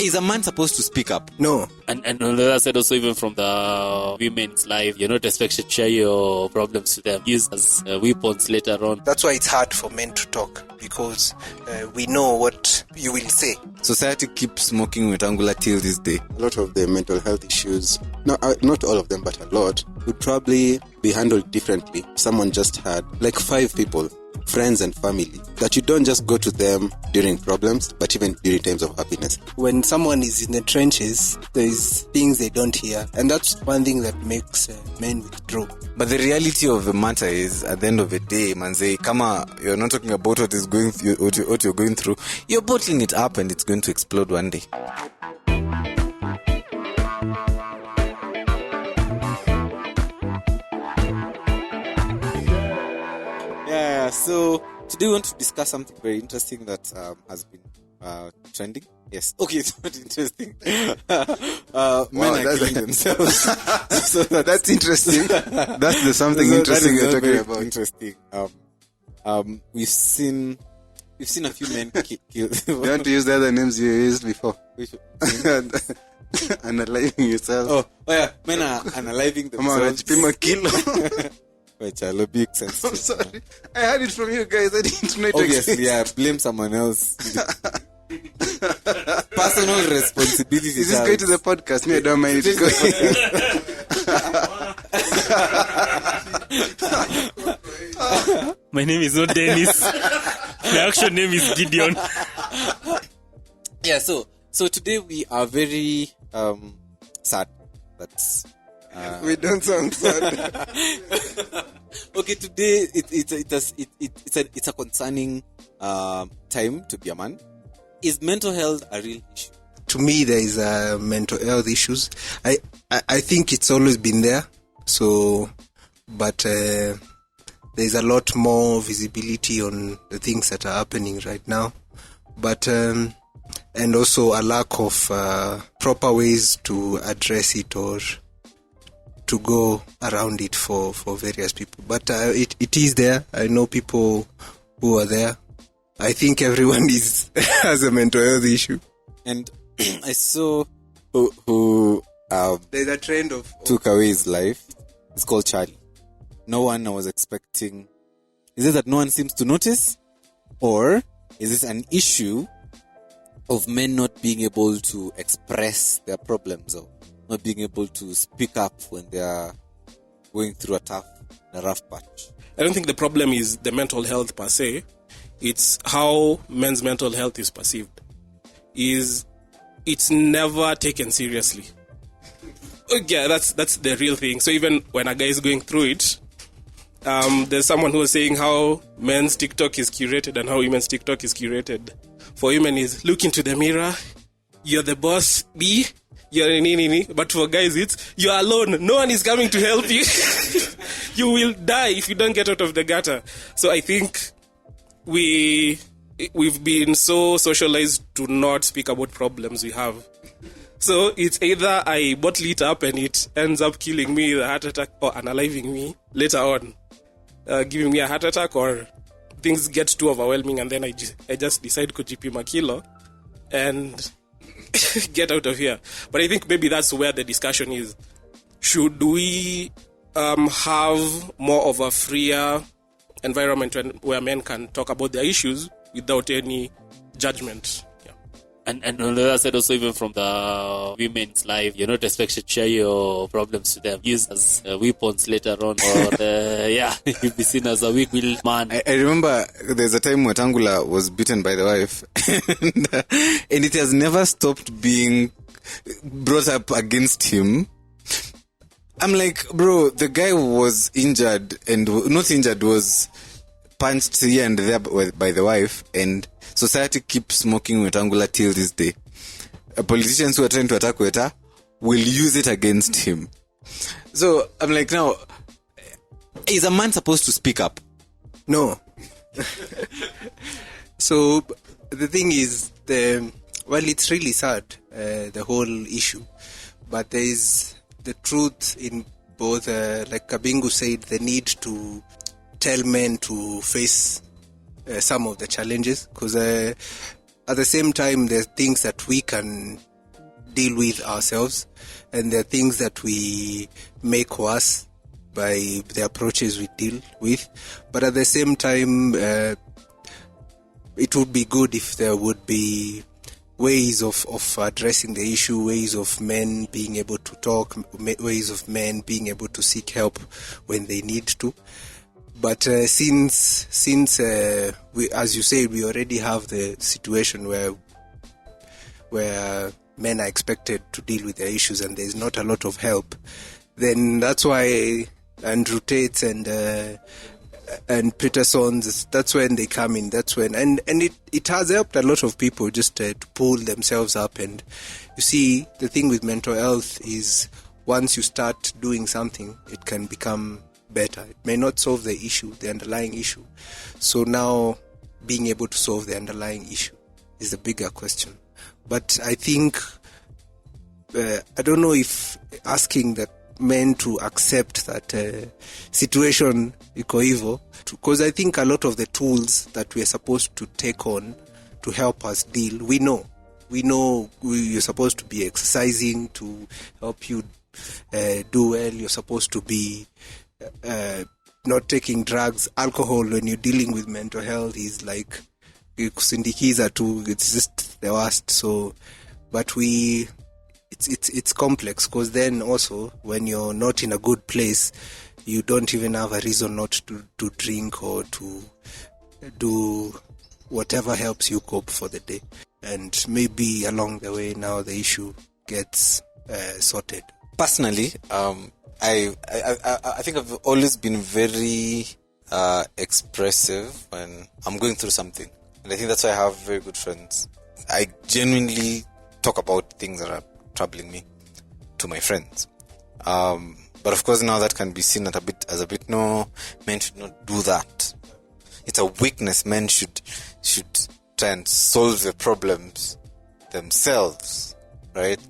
Is a man supposed to speak up? No. And on the other side, also even from the women's life, you're not expected to share your problems to them, use as weapons later on. That's why it's hard for men to talk, because we know what you will say. Society keeps smoking Wetangula till this day. A lot of the mental health issues, not all of them, but a lot, would probably be handled differently. Someone just had like 5 people, friends and family, that you don't just go to them during problems, but even during times of happiness. When someone is in the trenches, there's things they don't hear, and that's one thing that makes men withdraw. But the reality of the matter is, at the end of the day, manze, kama you're not talking about what is going through, what you're going through, you're bottling it up and it's going to explode one day. Yeah, so today we want to discuss something very interesting that has been trending. Yes. Okay, it's not interesting. Men are killing themselves. So that's interesting. That's the something interesting you're talking about. Interesting. We've seen a few men kill. You want to use the other names you used before? Unaliving yourself. Oh yeah, men are unaliving themselves. Which are big sense. I'm sorry. I heard it from you guys. I didn't know it Obviously, exists. yeah, blame someone else. Personal responsibility. Is this going to the podcast? Me, I don't mind it. My name is not Dennis. My actual name is Gideon. Yeah, so today we are very sad. That's We don't sound sad. okay. Today it's a concerning time to be a man. Is mental health a real issue? To me, there is mental health issues. I think it's always been there. So, but there's a lot more visibility on the things that are happening right now. But and also a lack of proper ways to address it or to go around it for various people. But it is there. I know people who are there. I think everyone has a mental health issue. And I saw who there's a trend of took away his life. It's called Charlie. No one was expecting. Is it that no one seems to notice? Or is this an issue of men not being able to express their problems or not being able to speak up when they are going through a rough patch? I don't think the problem is the mental health per se. It's how men's mental health is perceived. It's never taken seriously. Yeah, that's the real thing. So even when a guy is going through it, there's someone who was saying how men's TikTok is curated and how women's TikTok is curated. For women is look into the mirror, you're the boss, B, you're nini. But for guys it's you're alone, no one is coming to help you. You will die if you don't get out of the gutter. So I think we've been so socialized to not speak about problems we have. So it's either I bottle it up and it ends up killing me, the heart attack, or unaliving me later on, giving me a heart attack, or things get too overwhelming and then I just decide kujipima kilo and get out of here. But I think maybe that's where the discussion is. Should we have more of a freer environment where men can talk about their issues without any judgment? And on the other side, also even from the women's life, you're not expected to share your problems to them, use as weapons later on, or you'll be seen as a weak-willed man. I remember there's a time Wetangula was beaten by the wife, and it has never stopped being brought up against him. I'm like, bro, the guy was injured, and not injured, was punched here and there by the wife, and society keeps smoking Wetangula till this day. Politicians who are trying to attack Weta will use it against him. So I'm like, now, is a man supposed to speak up? No. So the thing is, it's really sad, the whole issue, but there is the truth in both. Like Kabingu said, the need to tell men to face some of the challenges, because at the same time there's things that we can deal with ourselves, and there are things that we make worse by the approaches we deal with. But at the same time, it would be good if there would be ways of addressing the issue, ways of men being able to talk, ways of men being able to seek help when they need to. But since we, as you say, we already have the situation where men are expected to deal with their issues and there's not a lot of help, then that's why Andrew Tate's and Peterson's, that's when they come in. That's when, and it has helped a lot of people just to pull themselves up. And you see, the thing with mental health is once you start doing something, it can become better. It may not solve the issue, the underlying issue. So now being able to solve the underlying issue is a bigger question. But I think, I don't know if asking that men to accept that situation iko hivyo, because I think a lot of the tools that we are supposed to take on to help us deal, we know you're supposed to be exercising to help you do well. You're supposed to be not taking drugs. Alcohol, when you're dealing with mental health, is like kusindikiza tu, it's just the worst. So but it's complex, because then also when you're not in a good place, you don't even have a reason not to drink or to do whatever helps you cope for the day. And maybe along the way now the issue gets sorted. Personally, I think I've always been very expressive when I'm going through something, and I think that's why I have very good friends. I genuinely talk about things that are troubling me to my friends. But of course now that can be seen as a bit, no, men should not do that. It's a weakness. Men should try and solve the problems themselves, right?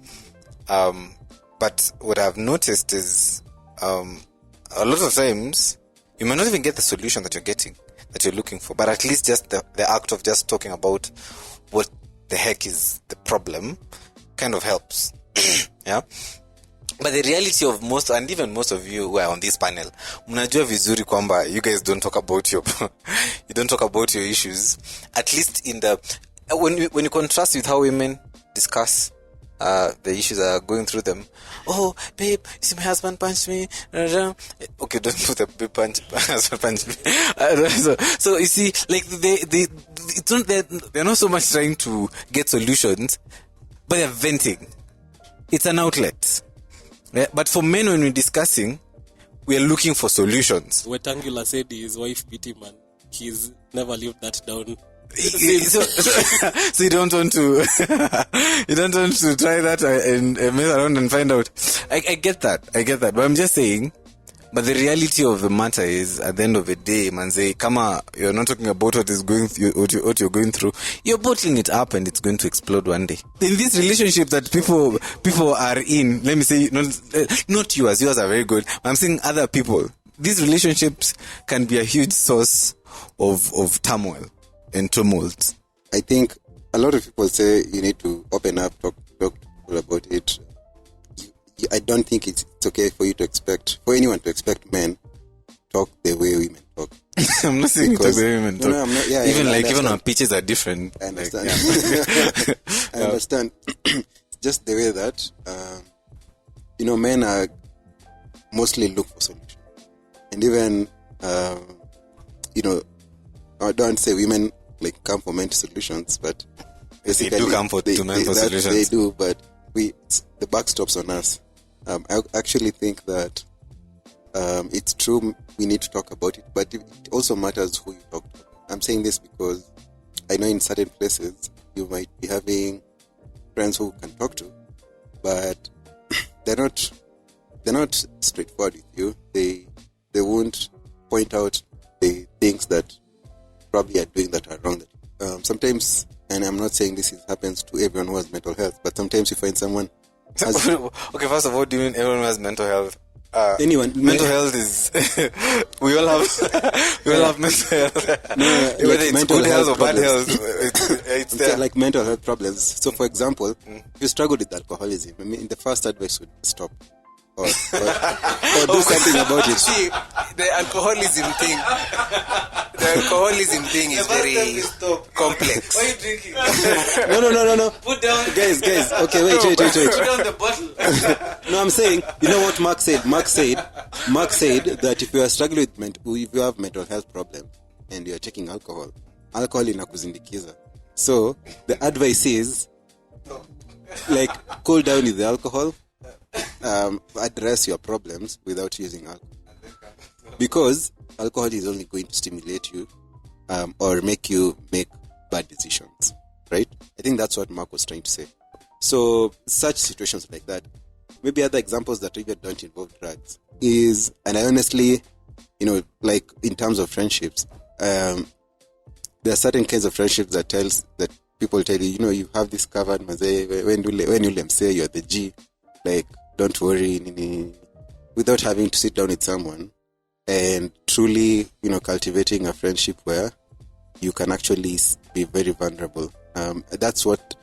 But what I've noticed is a lot of times you may not even get the solution that you're looking for, but at least just the act of just talking about what the heck is the problem kind of helps. Yeah. But the reality of most of you who are on this panel, mnajua vizuri kwamba you guys don't talk about your issues. At least in the when you contrast with how women discuss the issues that are going through them. Oh, babe, you see my husband punched me. Okay, don't put a babe husband punched me. So you see, like they're not so much trying to get solutions, but they're venting. It's an outlet. Yeah? But for men, when we're discussing, we are looking for solutions. Wetangula said his wife beat him and he's never lived that down. So you don't want to try that and mess around and find out. I get that, but I'm just saying. But the reality of the matter is, at the end of the day, manze, kama you're not talking about what you're going through, you're bottling it up and it's going to explode one day. In this relationship that people are in, let me say, not yours are very good. I'm saying other people. These relationships can be a huge source of turmoil and tumult. I think a lot of people say you need to open up, talk to people about it. I don't think it's okay for anyone to expect men talk the way women talk. I'm not saying talk the way women talk. No, I'm not, yeah, even our pitches are different. I understand. I understand. Just the way that men are mostly look for solutions, and even I don't say women like come for men to solutions, but basically they do come to men for solutions. They do, but the buck stops on us. I actually think that it's true we need to talk about it, but it also matters who you talk to. I'm saying this because I know in certain places you might be having friends who can talk to, but they're not straightforward with you. They won't point out the things that probably are doing that are wrong. Sometimes, and I'm not saying this happens to everyone who has mental health, but sometimes you find someone. Okay, first of all, do you mean everyone who has mental health? anyone mental health is we all have mental health. Whether like it's mental good health or bad problems. health, it's Yeah, there. like mental health problems. So, for example, if you struggle with alcoholism, I mean, the first advice would stop or do something about it. See, the alcoholism thing is very complex. Why are you drinking? No. Put down. Guys. Okay, wait. Put down the bottle. No, I'm saying, you know what Mark said? Mark said that if you are struggling with if you have mental health problem and you are taking alcohol inakuzindikiza. So the advice is, like, cool down with the alcohol, address your problems without using alcohol, because alcohol is only going to stimulate you or make you make bad decisions, right? I think that's what Mark was trying to say. So such situations like that, maybe other examples that even don't involve drugs is, and I honestly, like in terms of friendships, there are certain kinds of friendships that people tell you, you have this covered, maze, when you say you're the G, like, don't worry, without having to sit down with someone and truly, cultivating a friendship where you can actually be very vulnerable. That's what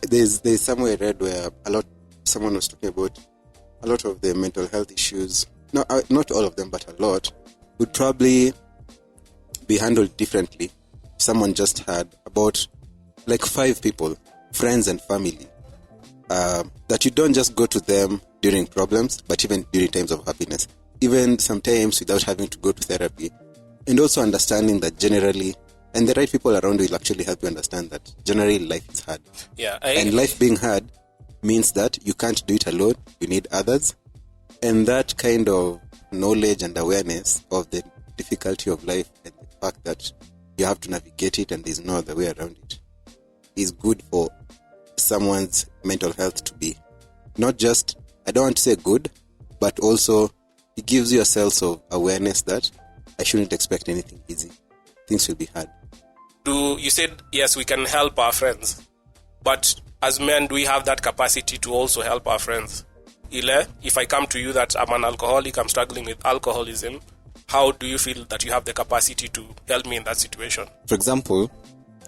there's somewhere I read where someone was talking about a lot of the mental health issues. No, not all of them, but a lot would probably be handled differently. Someone just had about like 5 people, friends and family, that you don't just go to them during problems, but even during times of happiness, even sometimes without having to go to therapy, and also understanding that generally, and the right people around you will actually help you understand that generally life is hard. Yeah, and life being hard means that you can't do it alone, you need others, and that kind of knowledge and awareness of the difficulty of life and the fact that you have to navigate it and there's no other way around it is good for someone's mental health to be not just, I don't want to say good, but also it gives you a sense of awareness that I shouldn't expect anything easy. Things will be hard. You said, yes, we can help our friends, but as men, do we have that capacity to also help our friends? Ile, if I come to you that I'm an alcoholic, I'm struggling with alcoholism, how do you feel that you have the capacity to help me in that situation? For example,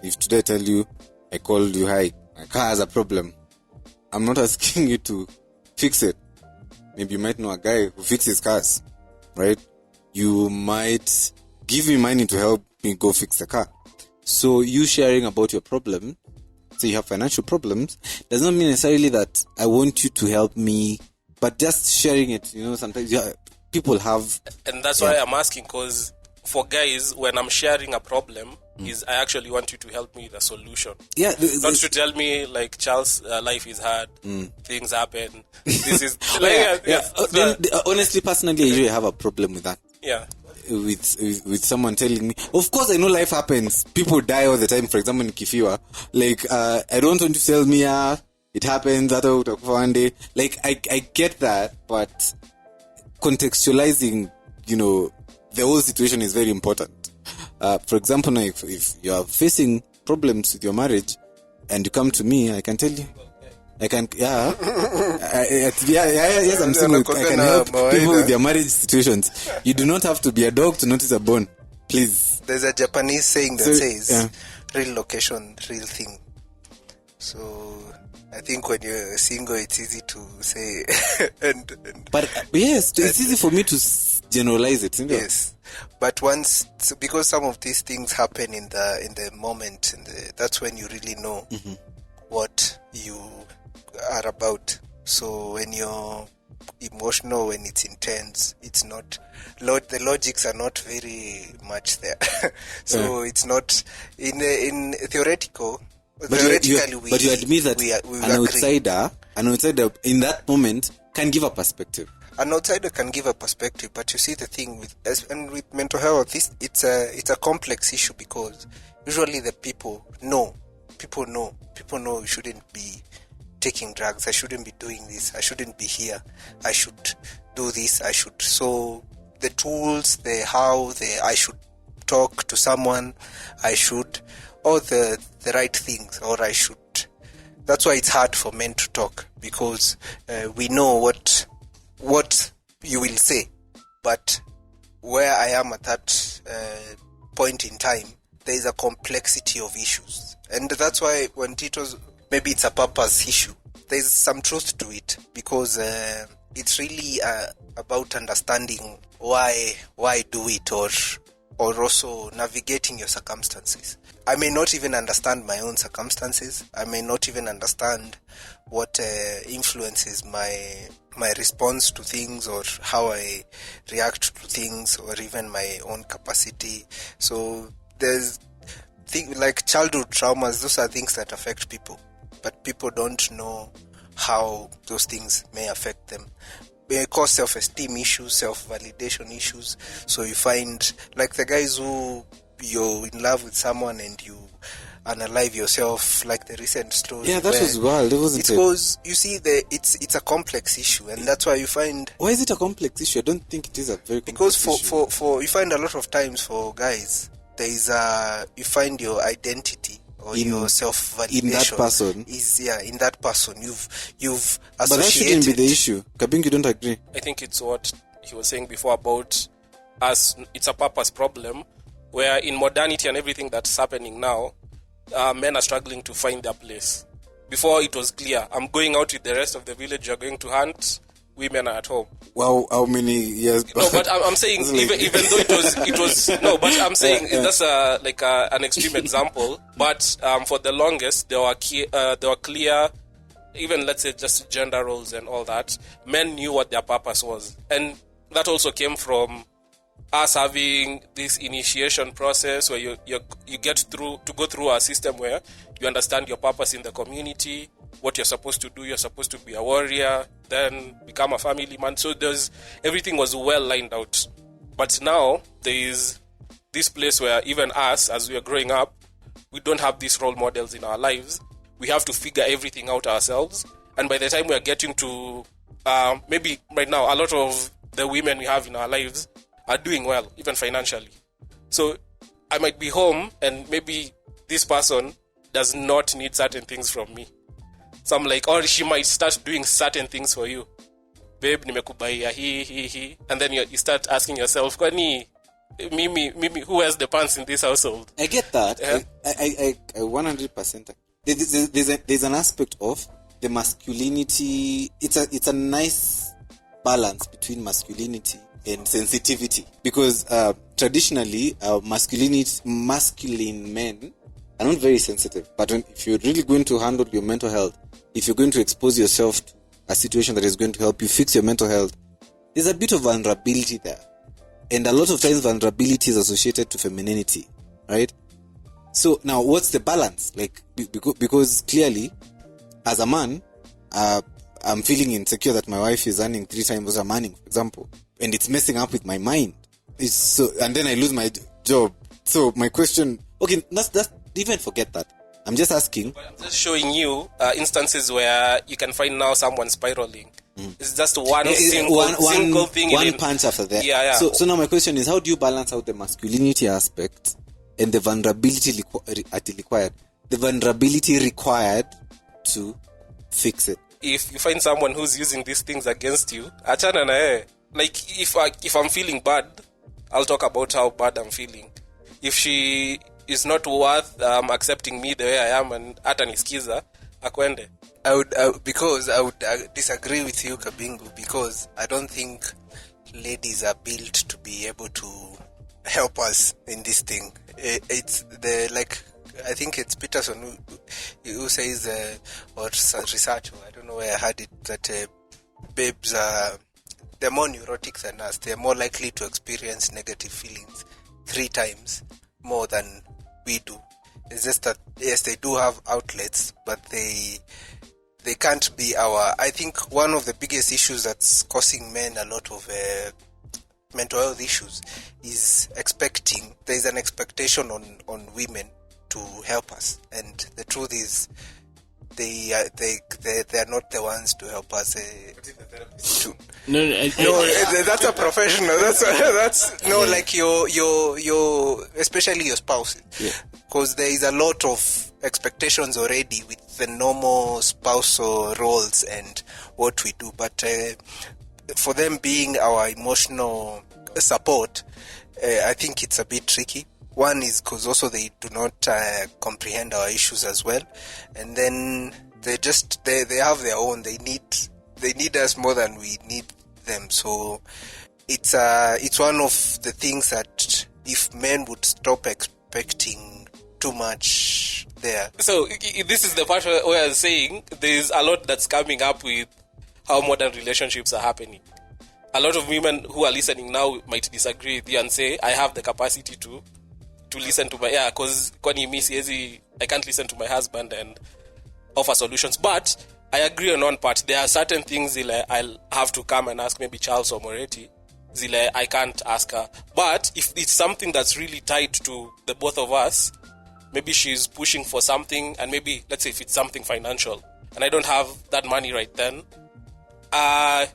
if today I tell you, I called you, hi, my car has a problem, I'm not asking you to fix it. Maybe you might know a guy who fixes cars, right? You might give me money to help me go fix the car. So you sharing about your problem, so you have financial problems, does not mean necessarily that I want you to help me, but just sharing it, sometimes people have... And that's why I'm asking, because for guys, when I'm sharing a problem, is I actually want you to help me with a solution. Yeah, not to tell me, like, Charles, life is hard, things happen, this is... like, honestly, personally, I usually have a problem with that. Yeah. With someone telling me, of course I know life happens, people die all the time. For example, in Kifiwa, like, I don't want to tell me it happens that one day. Like, I get that, but contextualizing the whole situation is very important. For example, now if you are facing problems with your marriage and you come to me, I can tell you, I can, yes, I'm saying I can help people with their marriage situations. You do not have to be a dog to notice a bone. Please. There's a Japanese saying that says, real location, real thing. So I think when you're single, it's easy to say. But yes, it's easy for me to generalize it. Yes. But because some of these things happen in the moment, that's when you really know what you are about. So when you're emotional, when it's intense, it's not the logics are not very much there. So it's not in theoretical. But you admit that an outsider in that moment can give a perspective. An outsider can give a perspective, but you see the thing with mental health, it's a complex issue because usually the people know you shouldn't be taking drugs, I shouldn't be doing this, I shouldn't be here, I should do this, so the tools, I should talk to someone, I should, or the right things, or I should. That's why it's hard for men to talk, because we know what you will say. But where I am at that point in time, there is a complexity of issues. And that's why when Tito's, maybe it's a purpose issue, there's some truth to it, because it's really about understanding why do it, or also navigating your circumstances. I may not even understand my own circumstances. I may not even understand what influences my response to things, or how I react to things, or even my own capacity. So there's things like childhood traumas. Those are things that affect people, but people don't know how those things may affect them. They cause self-esteem issues, self-validation issues. So you find, like the guys who you're in love with someone and you unalive yourself, like the recent story. Yeah, that was wild. It wasn't it's because you see it's a complex issue, and that's why you find. Why is it a complex issue? I don't think it is a very complex because issue. for you find a lot of times for guys there is you find your identity or your self-validation in that person is in that person you've associated. But that shouldn't be the issue. Kabing, you don't agree? I think it's what he was saying before about us. It's a purpose problem where in modernity and everything that's happening now, men are struggling to find their place. Before it was clear, I'm going out with the rest of the village, you're going to hunt, women are at home. Wow, how many years back? No, but I'm saying even though it was no, but I'm saying that's an extreme example. But for the longest, there were clear, even let's say just gender roles and all that. Men knew what their purpose was, and that also came from us having this initiation process where you get to go through a system where you understand your purpose in the community, what you're supposed to do. You're supposed to be a warrior, then become a family man. So everything was well lined out. But now there is this place where even us, as we are growing up, we don't have these role models in our lives. We have to figure everything out ourselves. And by the time we are getting to maybe right now, a lot of the women we have in our lives are doing well, even financially. So I might be home and maybe this person does not need certain things from me. So I'm like, or she might start doing certain things for you. Babe, nimekubaia he. And then you start asking yourself, kwani mimi, who has the pants in this household? I get that. Yeah. I 100%. There's an aspect of the masculinity. It's a nice balance between masculinity and sensitivity, because traditionally masculine men are not very sensitive. But if you're really going to handle your mental health, if you're going to expose yourself to a situation that is going to help you fix your mental health, there's a bit of vulnerability there. And a lot of times vulnerability is associated to femininity, right? So now what's the balance? Like, because clearly, as a man, I'm feeling insecure that my wife is earning 3 times what I'm earning, for example. And it's messing up with my mind. And then I lose my job. So my question, okay, that's even forget that. I'm just asking. But I'm just showing you instances where you can find now someone spiraling. It's just one single thing. One punch after that. Yeah. So now my question is, how do you balance out the masculinity aspect and the vulnerability required? The vulnerability required to fix it. If you find someone who's using these things against you, achana na yeye. Like if I'm feeling bad, I'll talk about how bad I'm feeling. If she is not worth accepting me the way I am and hata nisikiza, akwende. I would disagree with you, Kabingu, because I don't think ladies are built to be able to help us in this thing. I think it's Peterson who says, or research, I don't know where I heard it, that babes are, they're more neurotic than us. They're more likely to experience negative feelings 3 times more than we do. It's just that, yes, they do have outlets, but they can't be I think one of the biggest issues that's causing men a lot of mental health issues is there's an expectation on women to help us, and the truth is they're not the ones to help us. That's a professional. That's no, like your especially your spouse, because there is a lot of expectations already with the normal spousal roles and what we do. But for them being our emotional support, I think it's a bit tricky. One is because also they do not comprehend our issues as well, and then they have their own. They need us more than we need them. So it's one of the things that if men would stop expecting too much there. So this is the part where I'm saying there's a lot that's coming up with how modern relationships are happening. A lot of women who are listening now might disagree with you and say, I have the capacity to listen to because I can't listen to my husband and offer solutions. But I agree on one part. There are certain things I'll have to come and ask maybe Charles or Moretti. I can't ask her. But if it's something that's really tied to the both of us, maybe she's pushing for something, and maybe, let's say if it's something financial, and I don't have that money right then, I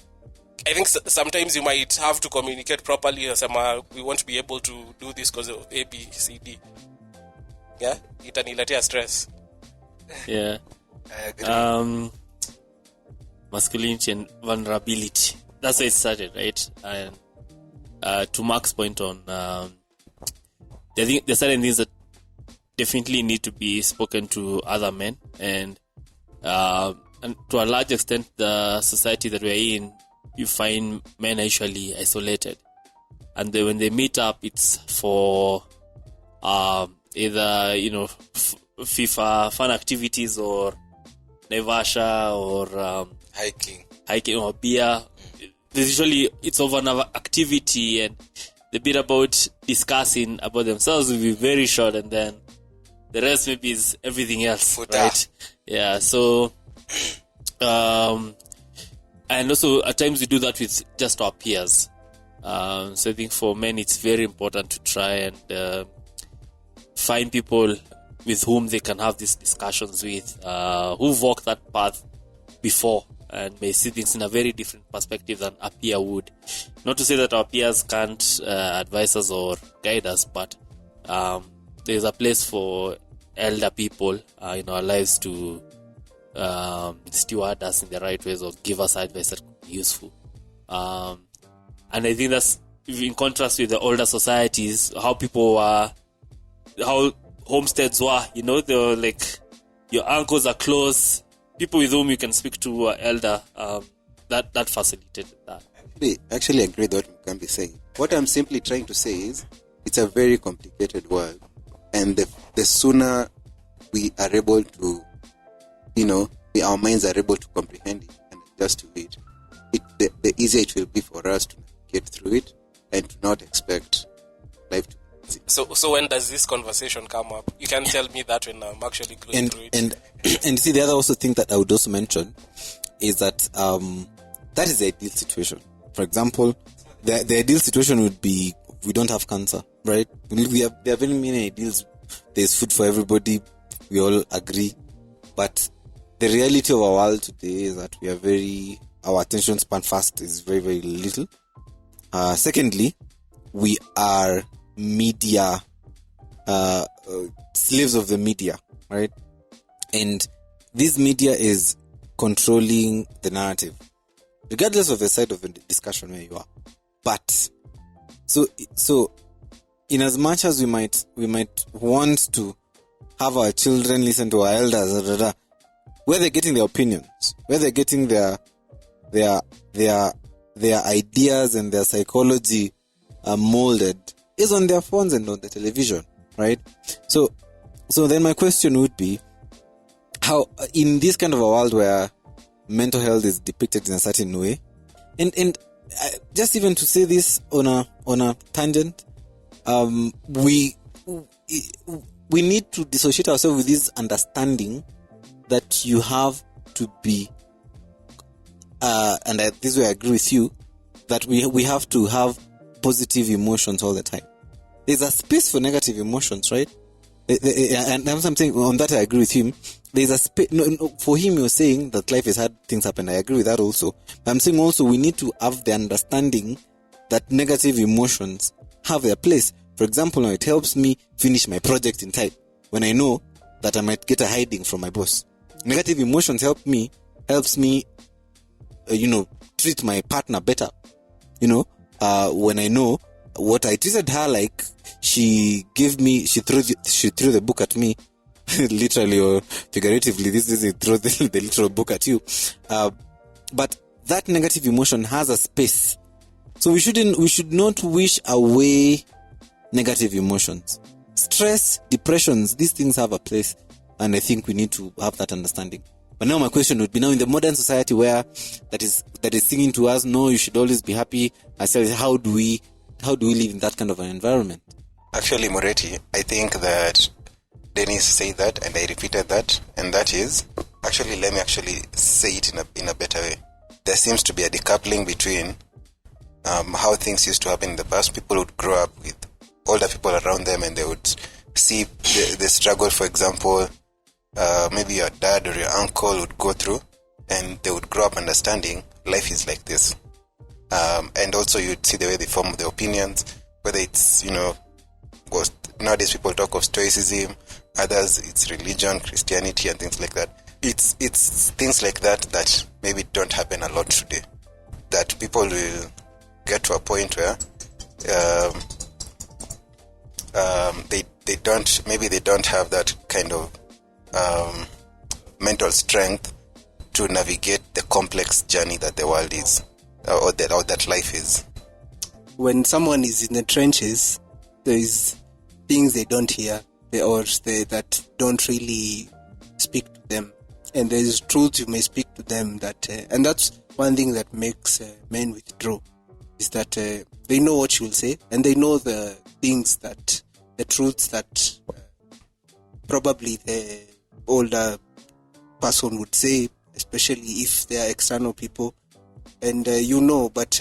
think sometimes you might have to communicate properly and say, we won't be able to do this because of A, B, C, D. Yeah? Itaniletea stress. Yeah. I agree. Masculinity and vulnerability. That's where it started, right? And to Mark's point on, I think there are certain things that definitely need to be spoken to other men, and to a large extent, the society that we're in, you find men are usually isolated, and when they meet up, it's for either FIFA fun activities or Naivasha or hiking or beer. Usually it's over another activity, and the bit about discussing about themselves will be very short, and then the rest maybe is everything else, right? Yeah. So and also at times we do that with just our peers. So I think for men it's very important to try and find people with whom they can have these discussions with, who've walked that path before and may see things in a very different perspective than a peer would. Not to say that our peers can't advise us or guide us, but there's a place for elder people in our lives to steward us in the right ways or give us advice that could be useful. And I think that's in contrast with the older societies, how people were, how homesteads were, they were like, your uncles are close, people with whom you can speak to are elder. That facilitated that. Actually agree with what Mugambi is saying. What I'm simply trying to say is it's a very complicated world, and the sooner we are able to, our minds are able to comprehend it and adjust to it, the easier it will be for us to get through it and to not expect life to be easy. So when does this conversation come up? You can tell me that when I'm actually going through it. And see, the other also thing that I would also mention is that that is the ideal situation. For example, the ideal situation would be we don't have cancer, right? There are very many ideals. There's food for everybody. We all agree. But the reality of our world today is that our attention span first is very, very little. Secondly, we are media, slaves of the media, right? And this media is controlling the narrative, regardless of the side of the discussion where you are. But so in as much as we might want to have our children listen to our elders, where they're getting their opinions, where they're getting their ideas and their psychology molded is on their phones and on the television, right? So then my question would be, how in this kind of a world where mental health is depicted in a certain way, and just even to say this on a tangent, we need to dissociate ourselves with this understanding that you have to be, and this way I agree with you, that we have to have positive emotions all the time. There's a space for negative emotions, right? And I'm saying on that I agree with him. There's a space. No, for him, you're saying that life has had things happen. I agree with that also. But I'm saying also we need to have the understanding that negative emotions have their place. For example, now it helps me finish my project in time when I know that I might get a hiding from my boss. Negative emotions helps me, treat my partner better. When I know what I treated her like, she threw the book at me, literally or figuratively. This is throw the literal book at you. But that negative emotion has a space. So we should not wish away negative emotions. Stress, depressions, these things have a place, and I think we need to have that understanding. But now my question would be, now in the modern society where that is singing to us, no, you should always be happy. How do we live in that kind of an environment? Actually, Moretti, I think that Dennis said that, and I repeated that, and that is, actually, let me actually say it in a better way. There seems to be a decoupling between how things used to happen in the past. People would grow up with older people around them, and they would see the struggle, for example, maybe your dad or your uncle would go through, and they would grow up understanding life is like this. And also you'd see the way they form their opinions, whether it's, nowadays people talk of stoicism, others it's religion, Christianity, and things like that. It's things like that maybe don't happen a lot today. That people will get to a point where they don't have that kind of mental strength to navigate the complex journey that the world is, or that life is. When someone is in the trenches, there is things they don't hear, that don't really speak to them, and there is truth you may speak to them that, and that's one thing that makes men withdraw, is that they know what you will say, and they know the truths that probably the older person would say, especially if they are external people, and but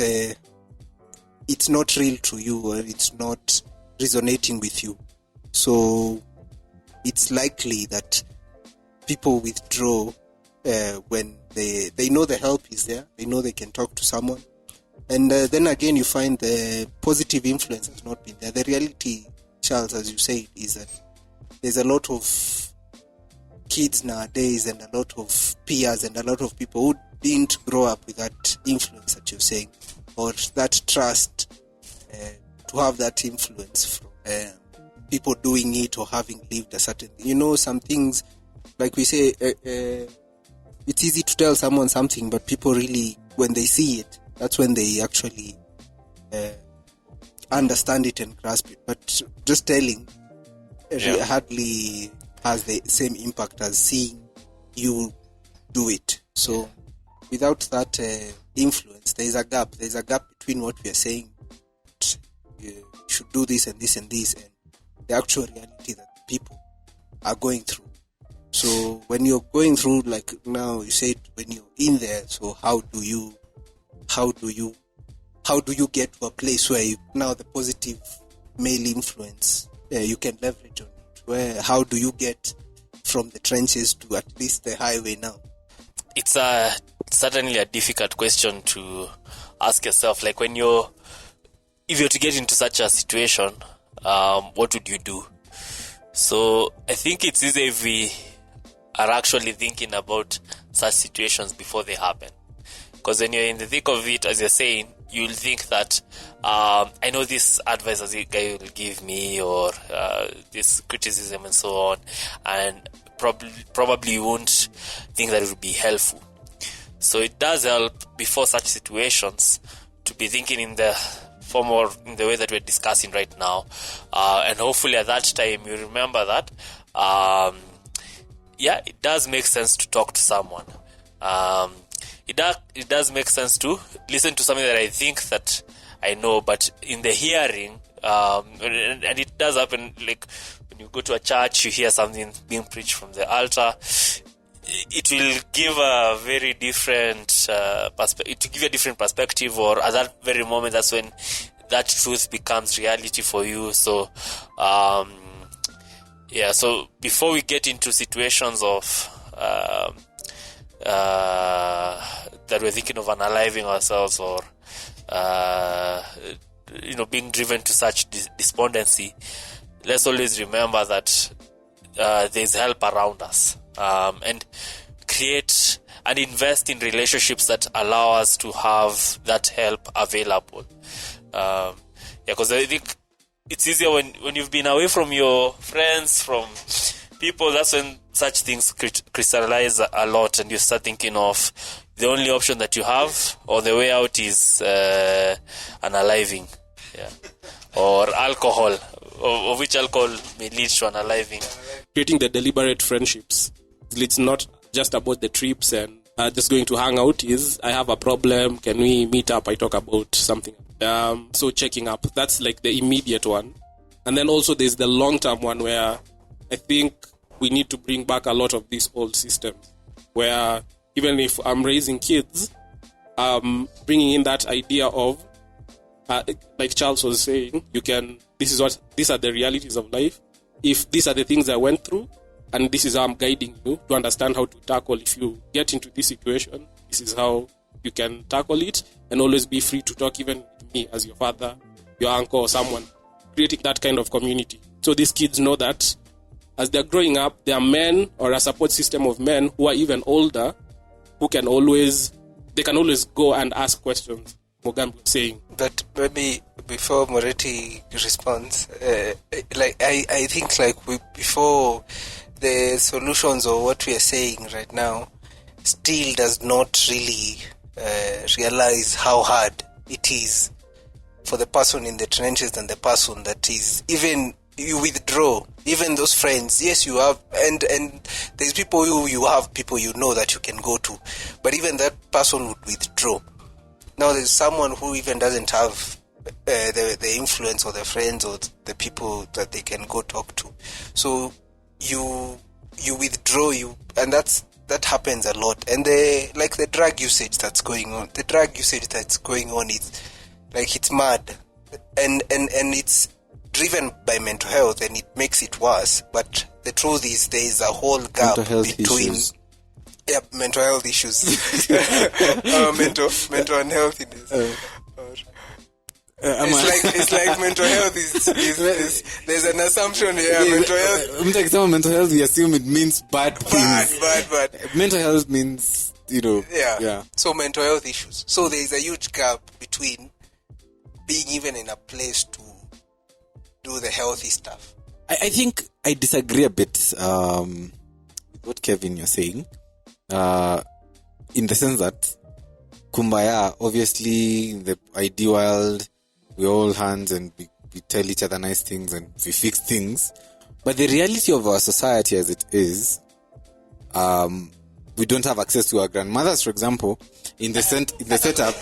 it's not real to you, or it's not resonating with you. So it's likely that people withdraw when they know the help is there, they know they can talk to someone, and then again you find the positive influence has not been there. The reality, Charles, as you say, is that there's a lot of kids nowadays and a lot of peers and a lot of people who didn't grow up with that influence that you're saying, or that trust to have that influence from people doing it or having lived a certain thing. Some things, like we say, it's easy to tell someone something, but people really, when they see it, that's when they actually understand it and grasp it. But just telling hardly has the same impact as seeing you do it. So without that influence, there's a gap between what we are saying, you should do this and this and this, and the actual reality that people are going through. So when you're going through, like now you said, when you're in there, so how do you get to a place where now the positive male influence you can leverage on it? How do you get from the trenches to at least the highway now? It's certainly a difficult question to ask yourself. Like if you're to get into such a situation, what would you do? So I think it's easy if we are actually thinking about such situations before they happen. Because when you're in the thick of it, as you're saying, you'll think that I know this advice as a guy will give me, or this criticism and so on, and probably you won't think that it would be helpful. So it does help before such situations to be thinking in the form or in the way that we're discussing right now, and hopefully at that time you remember that it does make sense to talk to someone. It does make sense to listen to something that I think that I know, but in the hearing, and it does happen, like when you go to a church, you hear something being preached from the altar, it will give a very different perspective, or at that very moment, that's when that truth becomes reality for you. So, so before we get into situations of that we're thinking of unaliving ourselves, or being driven to such despondency, let's always remember that there's help around us, and create and invest in relationships that allow us to have that help available. Because I think it's easier when you've been away from your friends, from people. That's when such things crystallize a lot, and you start thinking of the only option that you have, or the way out is unaliving, or alcohol, of which alcohol may lead to unaliving. Creating the deliberate friendships. It's not just about the trips and just going to hang out. Is I have a problem, can we meet up? I talk about something. So checking up, that's like the immediate one. And then also there's the long-term one where I think we need to bring back a lot of these old systems, where even if I'm raising kids, bringing in that idea of, like Charles was saying, these are the realities of life. If these are the things I went through, and this is how I'm guiding you to understand how to tackle. If you get into this situation, this is how you can tackle it, and always be free to talk, even with me as your father, your uncle, or someone. Creating that kind of community. So these kids know that as they're growing up, there are men or a support system of men who are even older, who can always go and ask questions. Mugambi was saying. But maybe before Moretti responds, I think before the solutions or what we are saying right now still does not really realize how hard it is for the person in the trenches and the person that is, even you withdraw, even those friends, yes, you have, and there's people you have people you know that you can go to, but even that person would withdraw. Now there's someone who even doesn't have the influence or the friends or the people that they can go talk to. So you withdraw, and that happens a lot. And the drug usage that's going on. The drug usage that's going on is like, it's mad, and it's driven by mental health, and it makes it worse. But the truth is, there is a whole gap between issues. Mental health issues, mental unhealthiness. It's like mental health is there's an assumption here. Mental health, we assume it means bad things. Bad. Mental health means, Yeah. So mental health issues. So there is a huge gap between being even in a place to do the healthy stuff. I think I disagree a bit with what Kevin you're saying, in the sense that kumbaya, obviously, in the ideal world, we hold hands and we tell each other nice things and we fix things. But the reality of our society as it is, we don't have access to our grandmothers, for example, in the setup.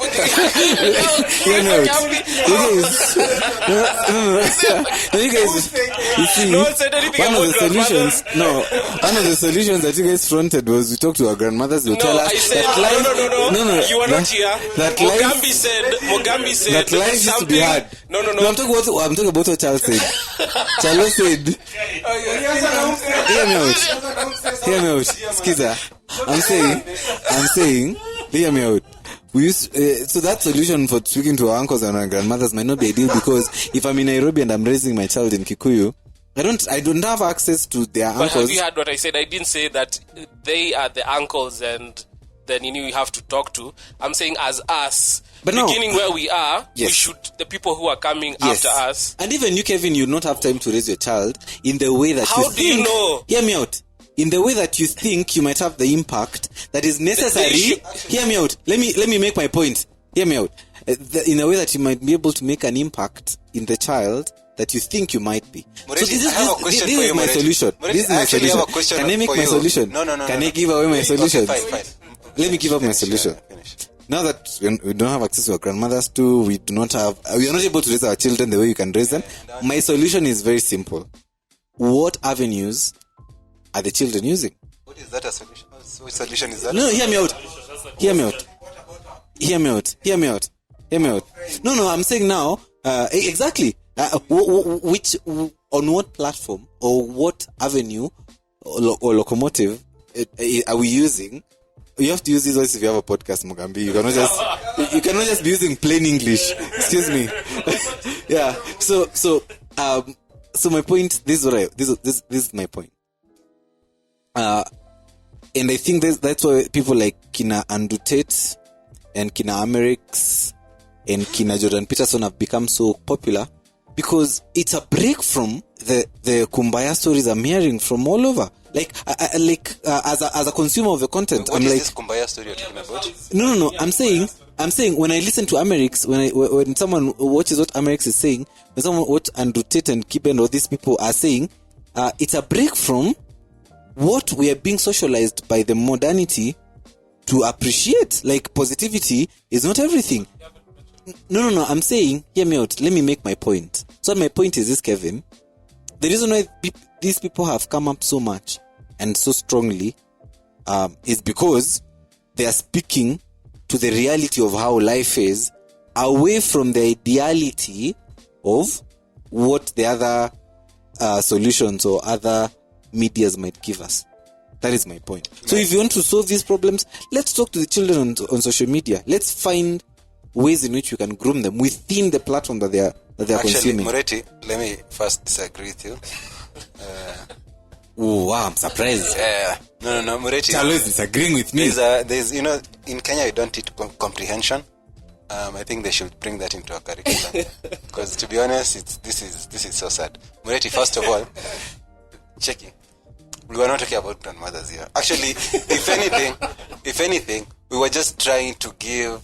You guys, you see, one of the solutions that you guys fronted was we talk to our grandmothers. They'll tell us that life. You are not here. Mugambi said that life used to be hard. No. I'm talking about what Charles said. Charles said, hear me out. Skiza. I'm saying, hear me out. So that solution for speaking to our uncles and our grandmothers might not be ideal, because if I'm in Nairobi and I'm raising my child in Kikuyu, I don't have access to their uncles. But have you heard what I said? I didn't say that they are the uncles and then you have to talk to. I'm saying as us, but beginning where we are, yes, we should, the people who are coming after us. And even you, Kevin, you not have time to raise your child in the way that How do you know? Hear me out. In the way that you think you might have the impact that is necessary. Hear me out. Let me make my point. Hear me out. In a way that you might be able to make an impact in the child that you think you might be. Moretti, so this is my solution. Moretti, This is my solution. Can I make my solution? No. Can I give away my solution? Okay, fine. Let me give up my solution. Now that we don't have access to our grandmothers too, we are not able to raise our children the way you can raise them. My solution is very simple. What avenues are the children using? What is that a solution? Which solution is that? No, hear me out. No, I'm saying now, exactly. On what platform or what avenue or locomotive are we using? You have to use this voice if you have a podcast, Mugambi. You cannot just be using plain English. Excuse me. Yeah. So my point. This is my point. And I think that's why people like kina Andrew Tate and kina Amerix and kina Jordan Peterson have become so popular because it's a break from the kumbaya stories I'm hearing from all over. Like, as a consumer of the content, What I'm is like, this kumbaya story you're talking about? no. I'm saying when I listen to Amerix, when someone watches what Amerix is saying, when someone watches Andrew Tate and Kiben or these people are saying, it's a break from what we are being socialized by the modernity to appreciate. Like, positivity is not everything. No. I'm saying, hear me out. Let me make my point. So my point is this, Kevin. The reason why these people have come up so much and so strongly is because they are speaking to the reality of how life is, away from the ideality of what the other solutions or other medias might give us. That is my point. So if you want to solve these problems, let's talk to the children on social media. Let's find ways in which we can groom them within the platform that they are Actually, consuming. Moretti, let me first disagree with you. Oh wow, I'm surprised. No, Moretti. Chalo is disagreeing with me. There's in Kenya you don't teach comprehension. I think they should bring that into our curriculum. Because to be honest, this is so sad. Moretti, first of all, Cheki, we were not talking about grandmothers here. Actually, if anything, we were just trying to give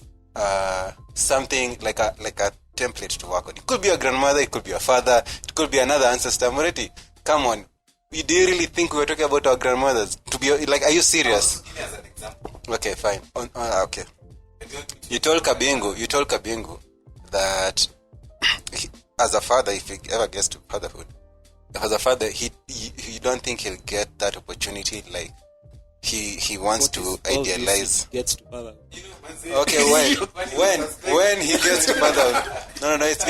something like a template to work on. It could be a grandmother, it could be a father, it could be another ancestor. Moretti, come on. Do you really think we were talking about our grandmothers? To be like, are you serious? Give me as an example. Okay, fine. Okay. You told Kabingu that as a father, if he ever gets to fatherhood, as a father, he don't think he'll get that opportunity. Like he wants to idealize. Gets to father. Okay, when he gets to fatherhood, no, it's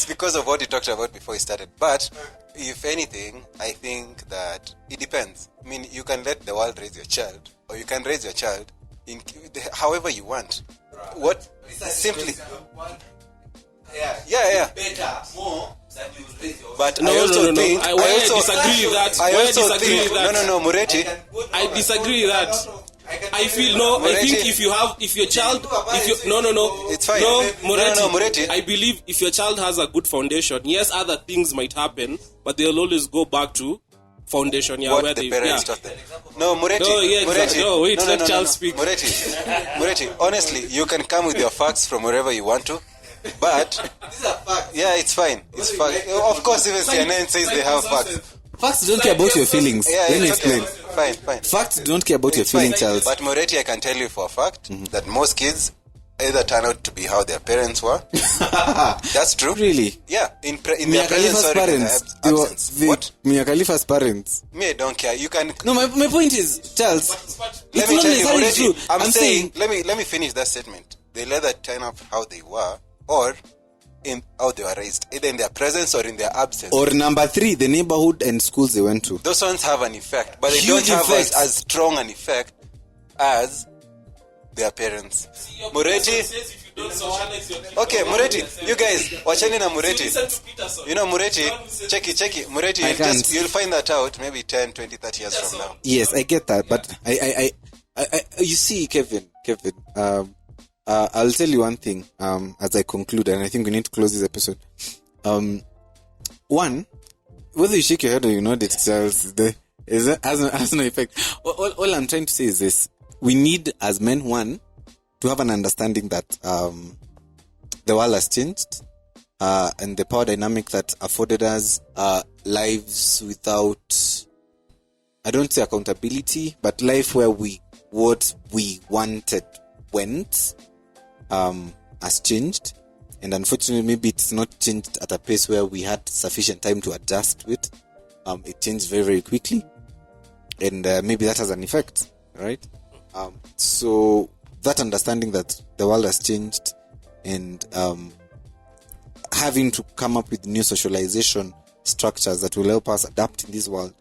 because of what he talked about before he started. But if anything, I think that it depends. I mean, you can let the world raise your child, or you can raise your child in however you want. What simply? Yeah. Better, more than you raise your. But No, I also think I disagree with that. I also disagree think with that. no, Moretti. I disagree with that. I feel no. I think if your child, It's fine. No, Moretti. No, Moretti. I believe if your child has a good foundation, yes, other things might happen, but they'll always go back to foundation. Yeah, What where the they, parents taught them. No, Moretti. No, yeah, Moretti. exactly. No, wait, let child speak. Moretti. Honestly, you can come with your facts from wherever you want to, but These are facts. yeah, it's fine. It's fine. Of course, even CNN says they have facts. Facts don't care about your feelings. Yeah, Let me it's okay. explain. Fine. Facts don't care about your It's fine. feelings, Charles. But Moretti, I can tell you for a fact that most kids either turn out to be how their parents were. That's true. Really? Yeah, in Mia their presence Khalifa's or in their parents. They were absence. the What? Mia Khalifa's parents. Me, I don't care. You can. No, my point is, Charles. Let It's me not tell you, necessarily Moretti, true. I'm saying. Let me finish that statement. They either turn up how they were, or in how they were raised, either in their presence or in their absence. Or number 3, the neighborhood and schools they went to. Those ones have an effect, but they Huge don't have effects. as strong an effect as their parents. Moretti. Okay, Moretti, you guys, wachani na Moretti. You know Moretti, cheki, Moretti, I can't. you'll find that out maybe 10, 20, 30 years from now. Yes, I get that, but I you see, Kevin, I'll tell you one thing as I conclude, and I think we need to close this episode. One, whether you shake your head or you nod, it tells has no effect. All I'm trying to say is this: we need, as men, one, to have an understanding that the world has changed, and the power dynamic that afforded us lives without, I don't say accountability, but life where what we wanted went has changed, and unfortunately maybe it's not changed at a pace where we had sufficient time to adjust to it. It changed very, very quickly, and maybe that has an effect, right? So that understanding that the world has changed, and having to come up with new socialization structures that will help us adapt in this world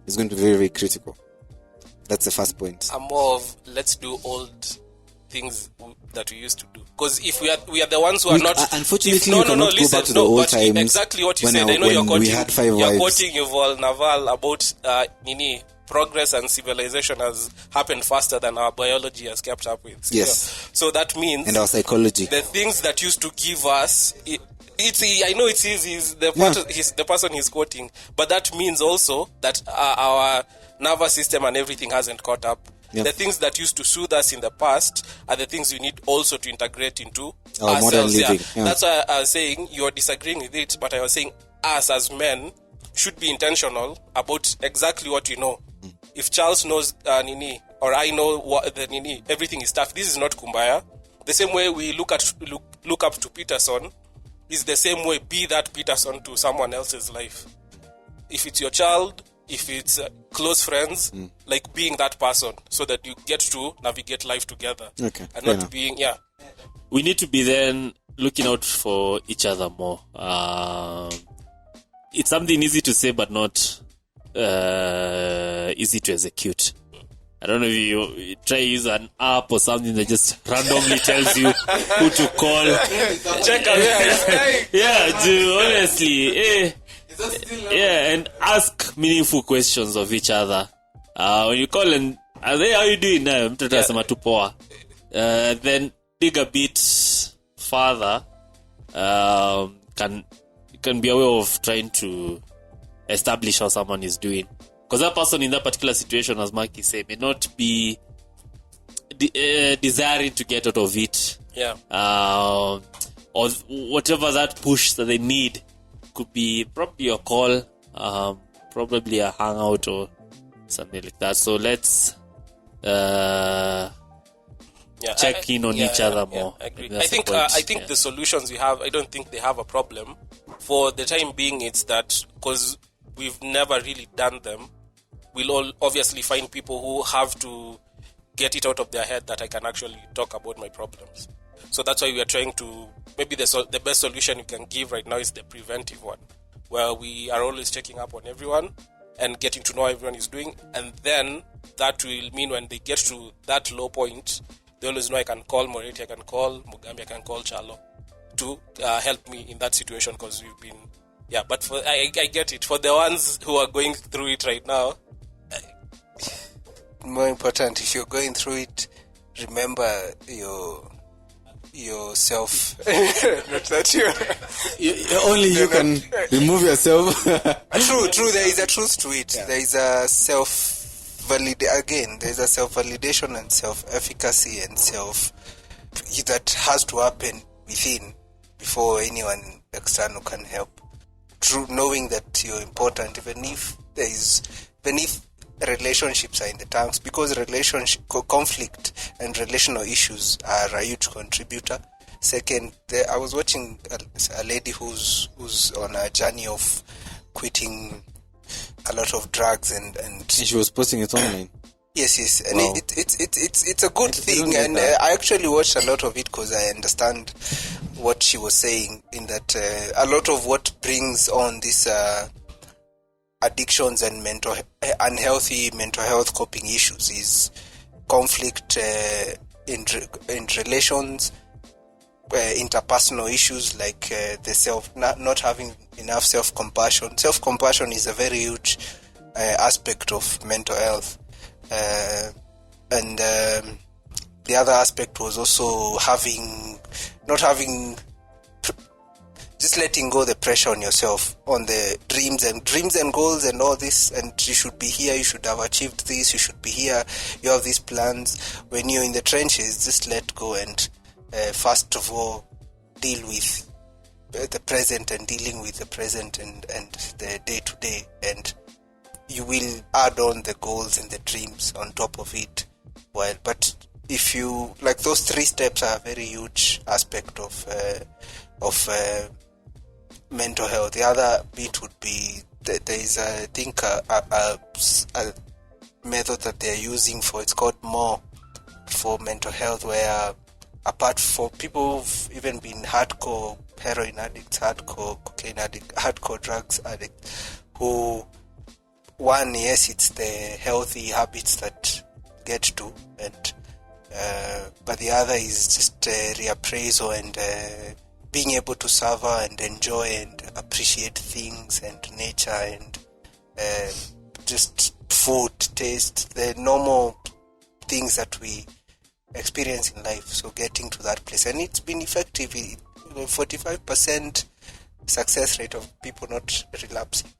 is going to be very, very critical. That's the first point. I'm more of let's do old things that we used to do. Because if we are the ones who are not. Unfortunately, we cannot go back to the old times. Exactly what you when said. I know you're when we quoting. had 5 You're wives. quoting Yuval Naval about progress and civilization has happened faster than our biology has kept up with. Yes. So that means And our psychology. the things that used to give us I know it's easy, the person he's quoting, but that means also that our nervous system and everything hasn't caught up. Yeah. The things that used to soothe us in the past are the things we need also to integrate into Our modern ourselves. living, yeah. That's why I was saying you're disagreeing with it, but I was saying us as men should be intentional about exactly what you know. If Charles knows Nini, or I know what the Nini, everything is tough. This is not kumbaya. The same way we look up to Peterson is the same way be that Peterson to someone else's life. If it's your child, if it's close friends, like being that person so that you get to navigate life together. Okay, And fair not enough. being, We need to be then looking out for each other more. It's something easy to say, but not easy to execute. I don't know if you try to use an app or something that just randomly tells you who to call. check out. Yeah, dude, honestly. Yeah, and ask meaningful questions of each other. When you call and hey, how you doing now? Mtu atasema tu poa. Then dig a bit further. Can be a way of trying to establish how someone is doing. Because that person in that particular situation, as Marky said, may not be desiring to get out of it. Yeah. Or whatever that push that they need could be probably a call, probably a hangout or something like that. So let's check in on each other more. I agree. That's I think the point, yeah. the solutions we have, I don't think they have a problem. For the time being, it's that because we've never really done them, we'll all obviously find people who have to get it out of their head that I can actually talk about my problems. So that's why we are trying to, maybe the best solution you can give right now is the preventive one, where we are always checking up on everyone and getting to know how everyone is doing. And then that will mean when they get to that low point, they always know I can call Moretti, I can call Mugambi, I can call Chalo to help me in that situation, because we've been, but I get it. For the ones who are going through it right now, More important, if you're going through it, remember yourself. Not that Only you can remove yourself. True. There is a truth to it. There is a there's a self-validation and self-efficacy and that has to happen within before anyone external can help. True, knowing that you're important, even if relationships are in the tanks, because conflict and relational issues are a huge contributor. Second, I was watching a lady who's on a journey of quitting a lot of drugs and She was posting it online. yes, and Wow. it's a good thing, get and that. I actually watched a lot of it because I understand what she was saying, in that a lot of what brings on this addictions and unhealthy mental health coping issues is conflict in relations, interpersonal issues like not having enough self-compassion. Self-compassion is a very huge aspect of mental health, and the other aspect was also just letting go the pressure on yourself, on the dreams and goals and all this, and you should be here, you should have achieved this, you should be here, you have these plans. When you're in the trenches, just let go and first of all deal with the present, and dealing with the present and the day to day, and you will add on the goals and the dreams on top of it. But if you like, those 3 steps are a very huge aspect of mental health. The other bit would be there is, I think, a method that they're using it's called MORE for mental health, where apart for people who've even been hardcore heroin addicts, hardcore cocaine addicts, hardcore drugs addicts, who, one, yes, it's the healthy habits that get to, and but the other is just reappraisal and being able to savor and enjoy and appreciate things and nature, and just food, taste, the normal things that we experience in life. So getting to that place, and it's been effective. 45% success rate of people not relapsing.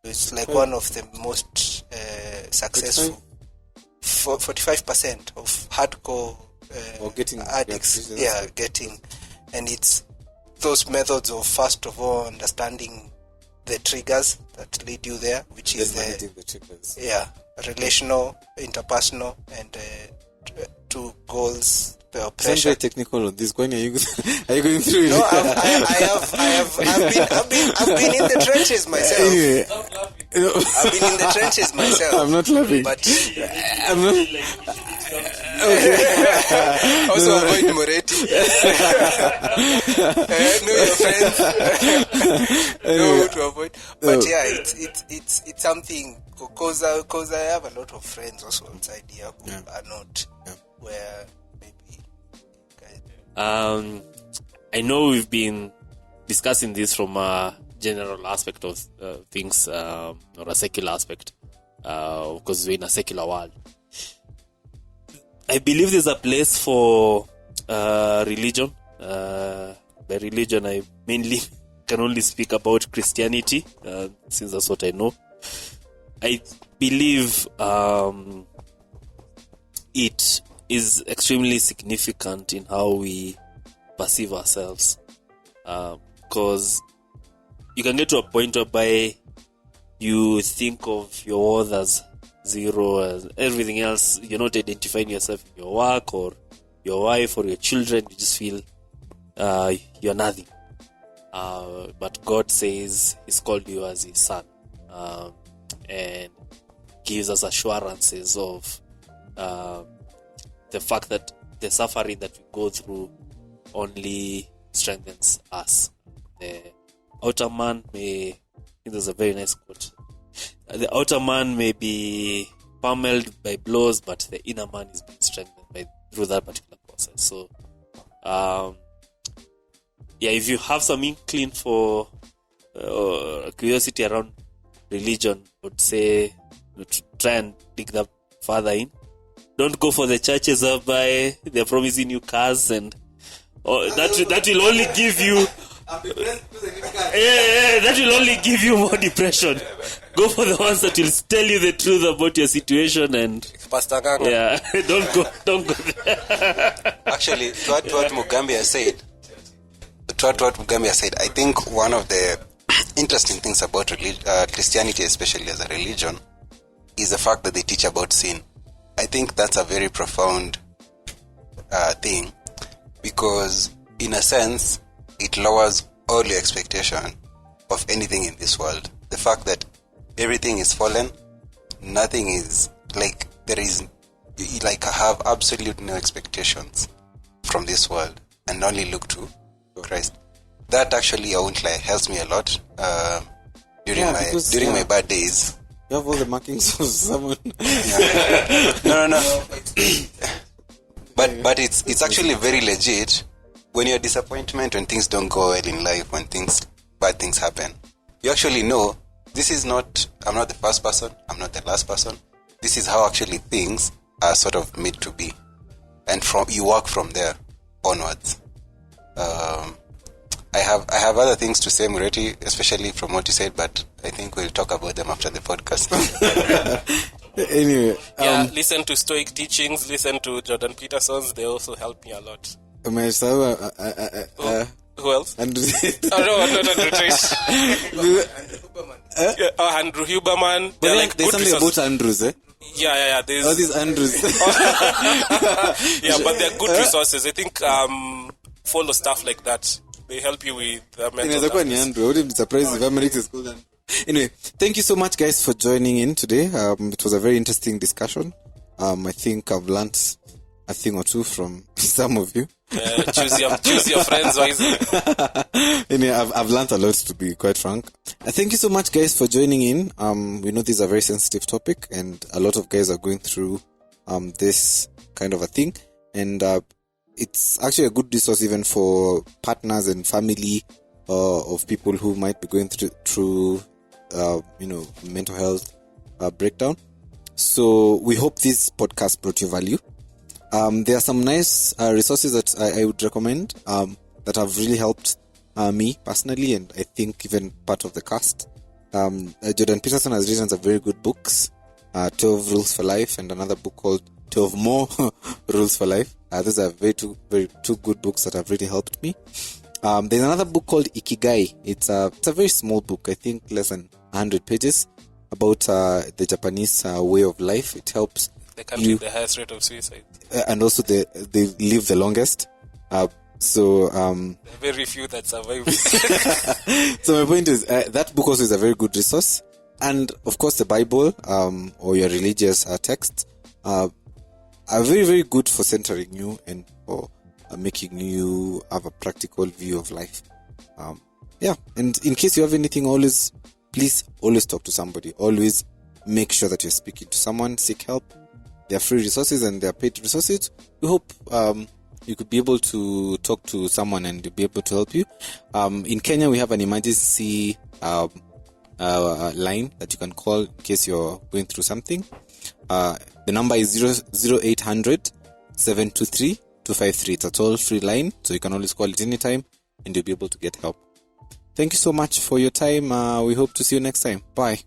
It's like one of the most successful. 45% of hardcore Or getting addicts, getting, and it's those methods of, first of all, understanding the triggers that lead you there, which is managing the triggers. relational, interpersonal, and two goals. Sounds Pressure. very technical on this. Kwani, are you going through it? No, I've been in the trenches myself. Anyway, I've been in the trenches myself. I'm not laughing. But I'm not. also avoid Moretti. Know your friends. Know who to avoid. But it's something, because I have a lot of friends also outside here who are not where maybe guys. I know we've been discussing this from a general aspect of things, or a secular aspect, because we're in a secular world. I believe there's a place for religion. By religion, I mainly can only speak about Christianity, since that's what I know. I believe it is extremely significant in how we perceive ourselves, because you can get to a point whereby you think of your worth as zero, as everything else. You're not identifying yourself in your work or your wife or your children. You just feel you're nothing. But God says He's called you as His son, and gives us assurances of the fact that the suffering that we go through only strengthens us. The outer man may, I think there's a very nice quote. The outer man may be pummeled by blows, but the inner man is being strengthened through that particular process. So, if you have some inkling for curiosity around religion, I would say try and dig that further in. Don't go for the churches whereby they're promising you cars and that will only give you. That will only give you more depression. Go for the ones that will tell you the truth about your situation, and Pastor Ganga. don't go there. Actually, to add to what Mugambi has said, I think one of the interesting things about Christianity, especially as a religion, is the fact that they teach about sin. I think that's a very profound thing, because in a sense, it lowers all your expectation of anything in this world. The fact that everything is fallen, nothing is like, there is, like, I have absolute no expectations from this world and only look to Christ. That actually, I won't lie, helps me a lot during my bad days. You have all the markings of someone. No. But it's actually very legit. When you're disappointment, when things don't go well in life, when bad things happen, you actually know I'm not the first person, I'm not the last person. This is how actually things are sort of made to be, and you work from there onwards. I have other things to say, Moretti, especially from what you said, but I think we'll talk about them after the podcast. Anyway, Listen to Stoic teachings, listen to Jordan Peterson's, they also help me a lot. who else? And Not Andrew Tate. Andrew Huberman. They're like there's good something resources. about Andrews, eh? Yeah. There's, Oh, these Andrews. yeah, but they're good resources. I think follow stuff like that. They help you with mental Inaweza kuwa ni toughness. Andrew. I wouldn't be surprised if America is called Andrew. Anyway, thank you so much, guys, for joining in today. It was a very interesting discussion. I think I've learned a thing or two from some of you. Choose your friends wisely. Anyway, I've learned a lot, to be quite frank. Thank you so much, guys, for joining in. We know this is a very sensitive topic, and a lot of guys are going through this kind of a thing, and it's actually a good resource even for partners and family of people who might be going through mental health breakdown. So we hope this podcast brought you value. There are some nice resources that I would recommend that have really helped me personally, and I think even part of the cast. Jordan Peterson has written some very good books, 12 Rules for Life, and another book called 12 More Rules for Life. Those are two good books that have really helped me. There's another book called Ikigai. It's a very small book, I think less than 100 pages, about the Japanese way of life. It helps The country with the highest rate of suicide. and also they live the longest. So There are very few that survive. so my point is that book also is a very good resource, and of course the Bible or your religious text are very, very good for centering you and for making you have a practical view of life. And in case you have anything, please always talk to somebody. Always make sure that you're speaking to someone. Seek help. There are free resources and there are paid resources. We hope you could be able to talk to someone and be able to help you. In Kenya, we have an emergency line that you can call in case you're going through something. The number is 0800 723 253. It's a toll-free line, so you can always call it anytime and you'll be able to get help. Thank you so much for your time. We hope to see you next time. Bye.